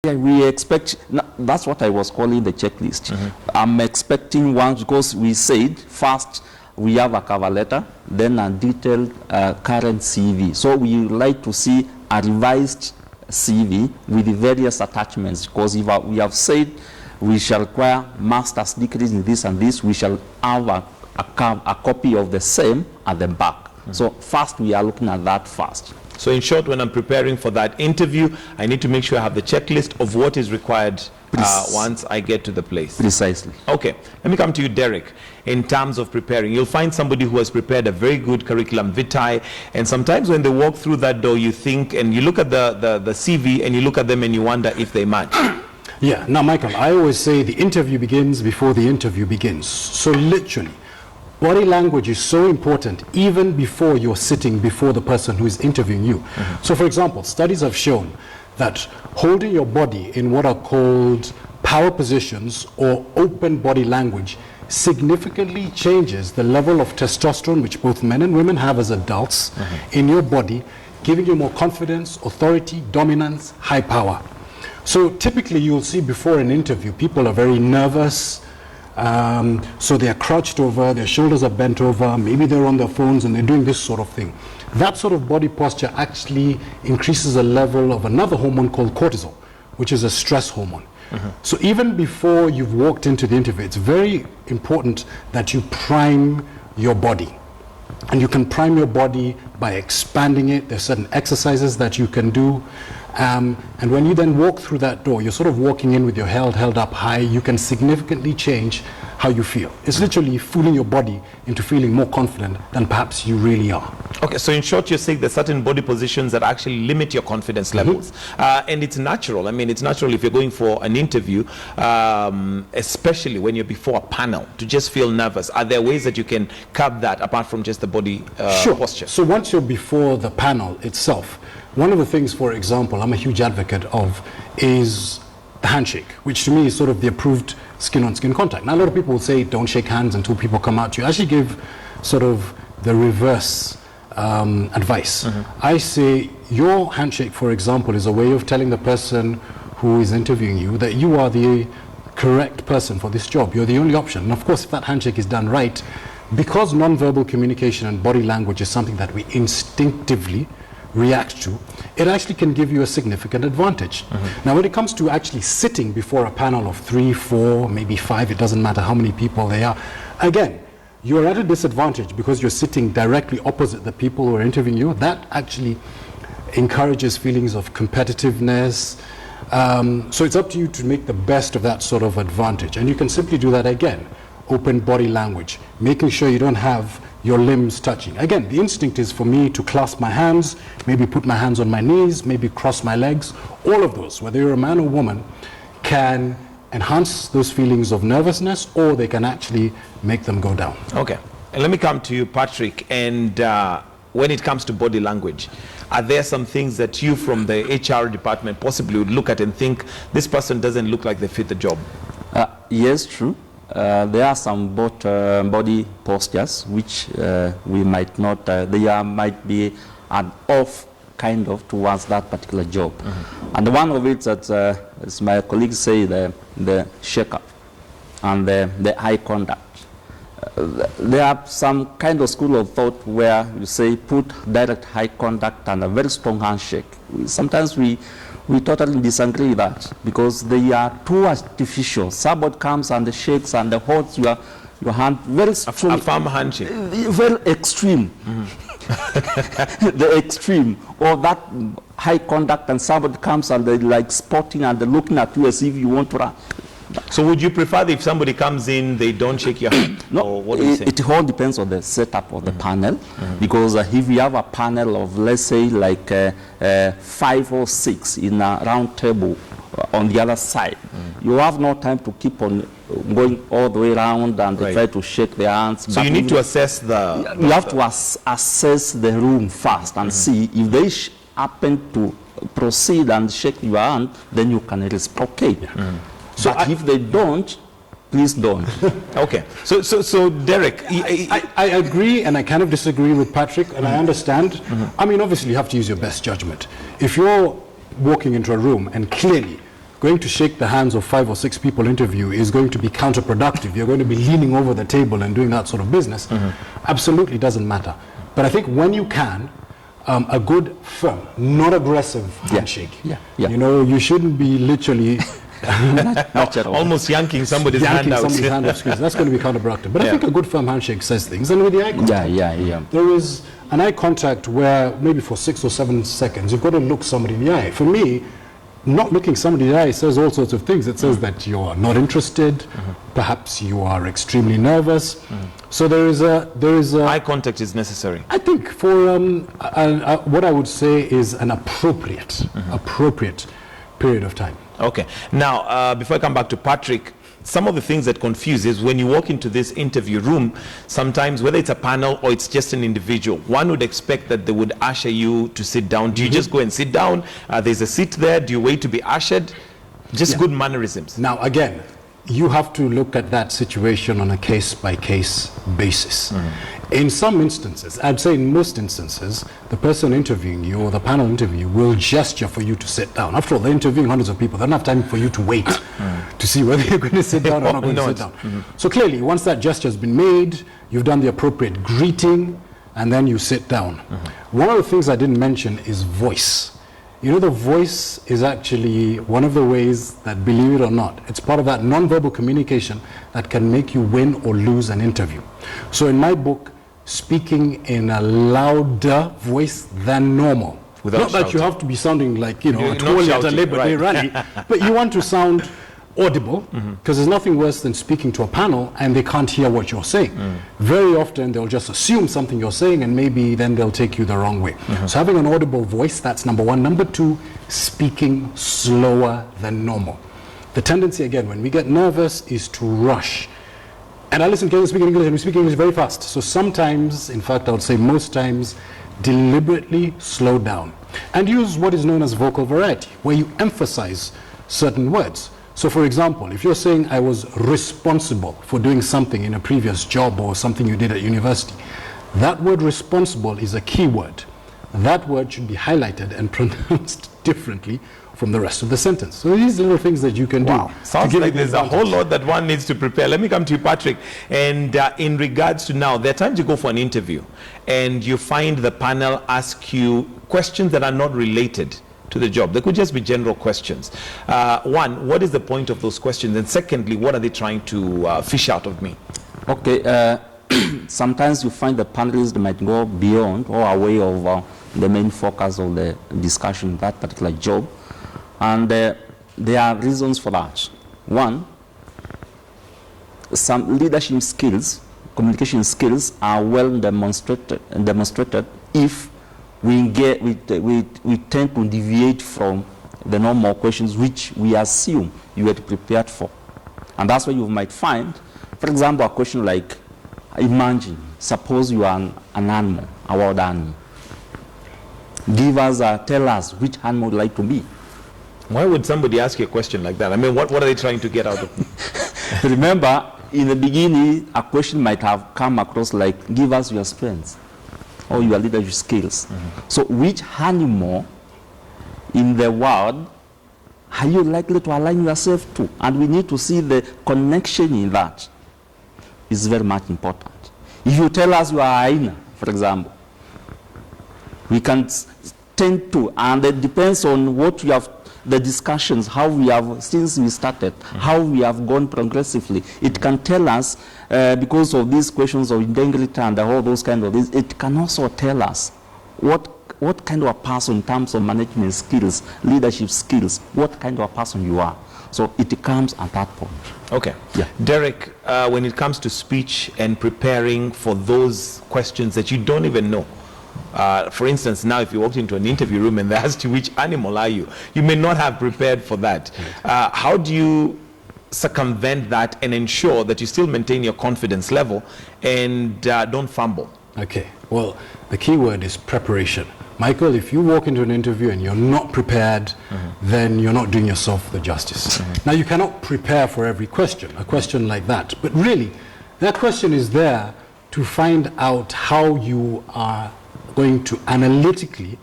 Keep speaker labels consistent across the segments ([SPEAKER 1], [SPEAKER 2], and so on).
[SPEAKER 1] Yeah, we expect, that's what I was calling the checklist. I'm expecting one, because we said first we have a cover letter, then a detailed current CV. So we like to see a revised CV with the various attachments, because if we have said we shall require master's degrees in this and this, we shall have a copy of the same at the back. So first we are looking at that first.
[SPEAKER 2] So in short, when I'm preparing for that interview, I need to make sure I have the checklist of what is required once I get to the place.
[SPEAKER 1] Precisely.
[SPEAKER 2] Okay, let me come to you, Derek. In terms of preparing, you'll find somebody who has prepared a very good curriculum vitae, and sometimes when they walk through that door, you think, and you look at the CV, and you look at them and you wonder if they match.
[SPEAKER 3] Yeah, now Michael, I always say the interview begins before the interview begins. So literally, body language is so important even before you're sitting before the person who is interviewing you. So for example, studies have shown that holding your body in what are called power positions or open body language significantly changes the level of testosterone which both men and women have as adults in your body, giving you more confidence, authority, dominance, high power. So typically you'll see before an interview people are very nervous, so they are crouched over, their shoulders are bent over, maybe they're on their phones and they're doing this sort of thing. That sort of body posture actually increases the level of another hormone called cortisol, which is a stress hormone. So even before you've walked into the interview, it's very important that you prime your body. And you can prime your body by expanding it. There's certain exercises that you can do. And when you then walk through that door, you're sort of walking in with your head held up high. You can significantly change how you feel. It's literally fooling your body into feeling more confident than perhaps you really are.
[SPEAKER 2] Okay, so in short, you're saying there's certain body positions that actually limit your confidence levels. And it's natural. I mean, it's natural if you're going for an interview, especially when you're before a panel, to just feel nervous. Are there ways that you can curb that apart from just the body posture?
[SPEAKER 3] So once you're before the panel itself, one of the things, for example, I'm a huge advocate of is the handshake, which to me is sort of the approved skin-on-skin contact. Now, a lot of people will say don't shake hands until people come out to you. I actually give sort of the reverse advice. I say your handshake, for example, is a way of telling the person who is interviewing you that you are the correct person for this job. You're the only option. And of course, if that handshake is done right, because non-verbal communication and body language is something that we instinctively react to, it actually can give you a significant advantage. Now, when it comes to actually sitting before a panel of 3, 4, maybe 5, it doesn't matter how many people they are, again, you're at a disadvantage because you're sitting directly opposite the people who are interviewing you. That actually encourages feelings of competitiveness. So it's up to you to make the best of that sort of advantage. And you can simply do that again. Open body language, making sure you don't have your limbs touching. Again, the instinct is for me to clasp my hands, maybe put my hands on my knees, maybe cross my legs. All of those, whether you're a man or woman, can enhance those feelings of nervousness, or they can actually make them go down.
[SPEAKER 2] Okay, and let me come to you, Patrick, and when it comes to body language, are there some things that you from the HR department possibly would look at and think this person doesn't look like they fit the job?
[SPEAKER 1] Yes, true. There are some body postures which we might not, might be an off kind of towards that particular job. And one of it that, as my colleagues say, the shaker and the eye contact. There are some kind of school of thought where you say put direct eye contact and a very strong handshake. Sometimes we totally disagree with that because they are too artificial. Somebody comes and shakes and holds your hand very strong.
[SPEAKER 2] A firm handshake.
[SPEAKER 1] Very extreme. The extreme. Or that high contact and somebody comes and they like spotting and they're looking at you as if you want to run.
[SPEAKER 2] So would you prefer that if somebody comes in, they don't shake your hand?
[SPEAKER 1] No,
[SPEAKER 2] or what do you say?
[SPEAKER 1] It all depends on the setup of the panel. Because if you have a panel of, let's say, like 5 or 6 in a round table on the other side, you have no time to keep on going all the way around and try to shake their hands.
[SPEAKER 2] So you need to assess the...
[SPEAKER 1] You have to assess the room first and see if they happen to proceed and shake your hand, then you can reciprocate. So if they don't, please don't.
[SPEAKER 2] Okay. So Derek,
[SPEAKER 3] I agree and I kind of disagree with Patrick, and I understand. I mean, obviously you have to use your best judgment. If you're walking into a room and clearly going to shake the hands of 5 or 6 people interview is going to be counterproductive. You're going to be leaning over the table and doing that sort of business. Absolutely doesn't matter. But I think when you can, a good, firm, not aggressive handshake. You know, you shouldn't be literally
[SPEAKER 2] almost yanking somebody's hand out.
[SPEAKER 3] That's going to be counterproductive. But I think a good, firm handshake says things. And with the eye contact, there is an eye contact where maybe for 6 or 7 seconds, you've got to look somebody in the eye. For me, not looking somebody in the eye says all sorts of things. It says that you are not interested, perhaps you are extremely nervous. So there is a
[SPEAKER 2] eye contact is necessary.
[SPEAKER 3] I think for what I would say is an appropriate period of time.
[SPEAKER 2] Okay. Now, before I come back to Patrick, some of the things that confuse is when you walk into this interview room, sometimes whether it's a panel or it's just an individual, one would expect that they would usher you to sit down. Do you just go and sit down? There's a seat there. Do you wait to be ushered? Just good mannerisms.
[SPEAKER 3] Now, again, you have to look at that situation on a case-by-case basis. In some instances, I'd say in most instances, the person interviewing you or the panel interview will gesture for you to sit down. After all, they're interviewing hundreds of people. They don't have time for you to wait to see whether you're going to sit down or not going to sit down. So clearly, once that gesture has been made, you've done the appropriate greeting, and then you sit down. One of the things I didn't mention is voice. You know, the voice is actually one of the ways that, believe it or not, it's part of that nonverbal communication that can make you win or lose an interview. So in my book, speaking in a louder voice than normal. Not that you have to be sounding like, you know, a toilet at a Labour Day rally, but you want to sound audible, because there's nothing worse than speaking to a panel and they can't hear what you're saying. Very often they'll just assume something you're saying and maybe then they'll take you the wrong way. So having an audible voice, that's number one. Number two, speaking slower than normal. The tendency, again, when we get nervous is to rush. And I listen to people speaking English and we speak English very fast. So sometimes, in fact, I would say most times, deliberately slow down and use what is known as vocal variety, where you emphasize certain words. So for example, if you're saying I was responsible for doing something in a previous job or something you did at university, that word responsible is a key word. That word should be highlighted and pronounced differently from the rest of the sentence. So these little things that you can do.
[SPEAKER 2] Sounds like there's a whole lot that one needs to prepare. Let me come to you, Patrick. And in regards to now, there are times you go for an interview and you find the panel ask you questions that are not related to the job. They could just be general questions. One, what is the point of those questions? And secondly, what are they trying to fish out of me?
[SPEAKER 1] Okay, sometimes you find the panelists might go beyond or away of the main focus of the discussion, that particular job. And there are reasons for that. One, some leadership skills, communication skills are well demonstrated if we tend to deviate from the normal questions which we assume you had prepared for. And that's why you might find, for example, a question like, imagine, suppose you are an animal, a wild animal. Tell us which animal would like to be.
[SPEAKER 2] Why would somebody ask you a question like that? I mean, what are they trying to get out of me?
[SPEAKER 1] Remember, in the beginning, a question might have come across like, give us your strengths or your leadership skills. So which animal in the world are you likely to align yourself to? And we need to see the connection in that. It's very much important. If you tell us you are a hyena, for example, we can tend to, and it depends on what we have, the discussions, how we have, since we started, how we have gone progressively. It can tell us, because of these questions of integrity and all those kind of things, it can also tell us what kind of a person in terms of management skills, leadership skills, what kind of a person you are. So it comes at that point.
[SPEAKER 2] Okay. Yeah. Derek, when it comes to speech and preparing for those questions that you don't even know, for instance, now if you walked into an interview room and they asked you which animal are you, you may not have prepared for that. How do you circumvent that and ensure that you still maintain your confidence level and don't fumble?
[SPEAKER 3] Okay, well, the key word is preparation. Michael, if you walk into an interview and you're not prepared, then you're not doing yourself the justice. Now, you cannot prepare for every question, a question like that. But really, that question is there to find out how you are going to analytically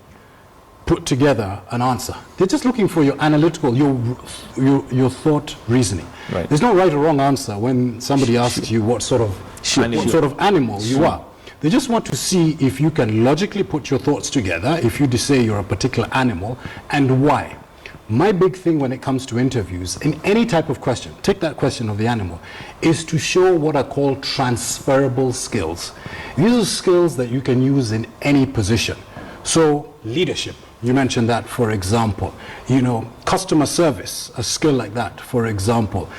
[SPEAKER 3] put together an answer. They're just looking for your analytical, your thought reasoning.
[SPEAKER 2] Right.
[SPEAKER 3] There's no right or wrong answer when somebody asks you what sort of animal you are. They just want to see if you can logically put your thoughts together, if you say you're a particular animal, and why. My big thing when it comes to interviews, in any type of question, take that question of the animal, is to show what are called transferable skills. These are skills that you can use in any position. So, leadership, you mentioned that, for example. You know, customer service, a skill like that, for example.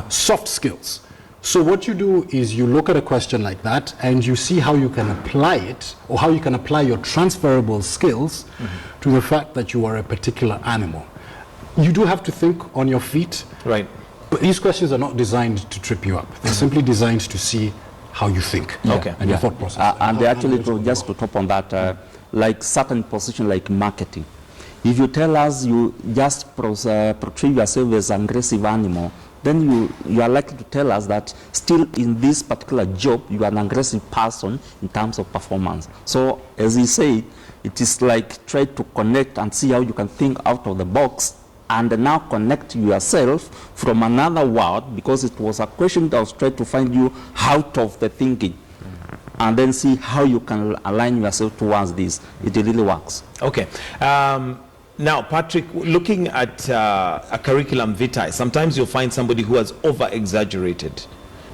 [SPEAKER 3] Soft skills. So what you do is you look at a question like that and you see how you can apply it, or how you can apply your transferable skills to the fact that you are a particular animal. You do have to think on your feet.
[SPEAKER 2] Right.
[SPEAKER 3] But these questions are not designed to trip you up. They're simply designed to see how you think.
[SPEAKER 2] Okay.
[SPEAKER 3] And your thought process.
[SPEAKER 1] And they actually, just to top on that, like certain position like marketing. If you tell us you just portray yourself as an aggressive animal, then you are likely to tell us that still in this particular job, you are an aggressive person in terms of performance. So as he said, it is like try to connect and see how you can think out of the box and now connect yourself from another world, because it was a question that was trying to find you out of the thinking. And then see how you can align yourself towards this. It really works.
[SPEAKER 2] Okay. Now, Patrick, looking at a curriculum vitae, sometimes you'll find somebody who has over-exaggerated.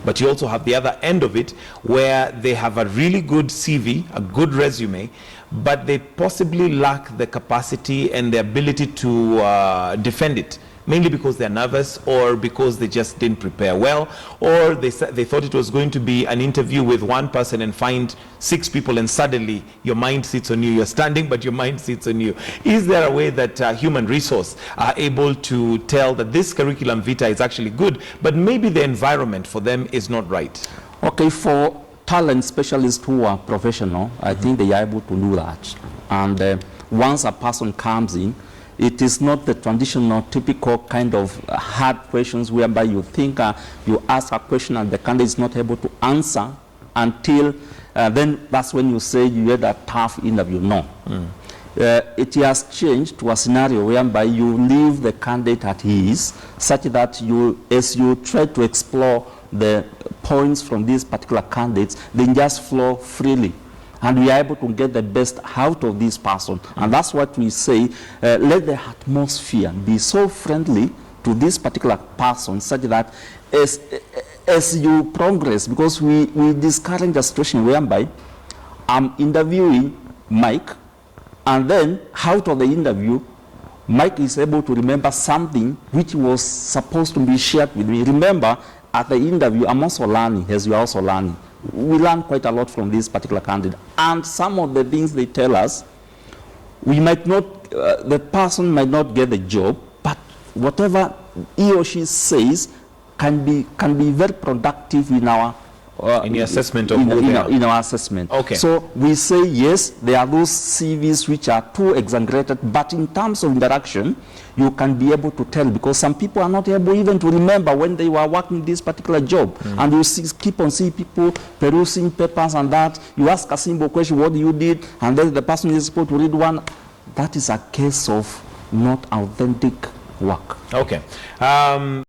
[SPEAKER 2] But you also have the other end of it, where they have a really good CV, a good resume, but they possibly lack the capacity and the ability to defend it. Mainly because they're nervous, or because they just didn't prepare well, or they thought it was going to be an interview with one person and find 6 people, and suddenly your mind sits on you. You're standing, but your mind sits on you. Is there a way that human resource are able to tell that this curriculum vitae is actually good, but maybe the environment for them is not right?
[SPEAKER 1] Okay, for talent specialists who are professional, I think they are able to do that. And once a person comes in, it is not the traditional, typical kind of hard questions whereby you think you ask a question and the candidate is not able to answer until then that's when you say you had a tough interview. No. It has changed to a scenario whereby you leave the candidate at ease, such that as you try to explore the points from these particular candidates, they just flow freely. And we are able to get the best out of this person. And that's what we say, let the atmosphere be so friendly to this particular person, such that as you progress, because we discourage a situation whereby I'm interviewing Mike, and then out of the interview, Mike is able to remember something which was supposed to be shared with me. Remember, at the interview, I'm also learning, as you are also learning. We learn quite a lot from this particular candidate. And some of the things they tell us, we might not, the person might not get the job, but whatever he or she says can be very productive in our
[SPEAKER 2] in the assessment of
[SPEAKER 1] in our assessment.
[SPEAKER 2] Okay.
[SPEAKER 1] So we say yes, there are those CVs which are too exaggerated, but in terms of interaction, you can be able to tell, because some people are not able even to remember when they were working this particular job. And you keep on seeing people perusing papers and that. You ask a simple question, what you did, and then the person is supposed to read one. That is a case of not authentic work.
[SPEAKER 2] Okay.